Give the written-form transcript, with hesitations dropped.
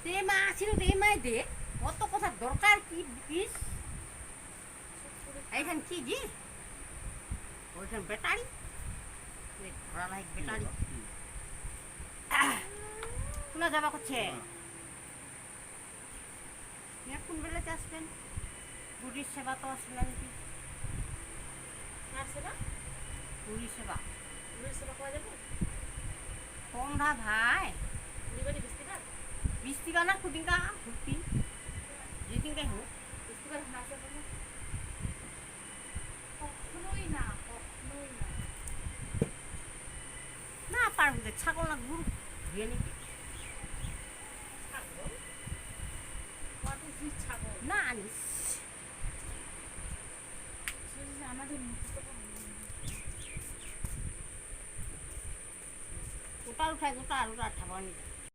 তে মা ছিল তে মাই দে কত কথা দরকার কি পিস এইখান কি জি ওইখান ব্যাটারি ঘোরা লাইক ব্যাটারি শোনা যাবা করছে কোন বেলাতে আসবেন বুড়ির সেবা তো আসলে নাকি কার সেবা? বুড়ির সেবা বুড়ির সেবা করা যাবে? কোনটা ভাই বুড়িবাড়ি বৃষ্টিবার? বৃষ্টিবার না কুদিনকা হুটপি যেদিনকাই হোক বৃষ্টিবার না আসবে না? কখনোই না, কখনোই না। না পারবো যে ছাগল না গরু ধুয়ে নিবি ছাগল? কত তুই ছাগল? না আনিস আমাদের গোটা উঠায় গোটা আর ওটা ঠাবা নিতে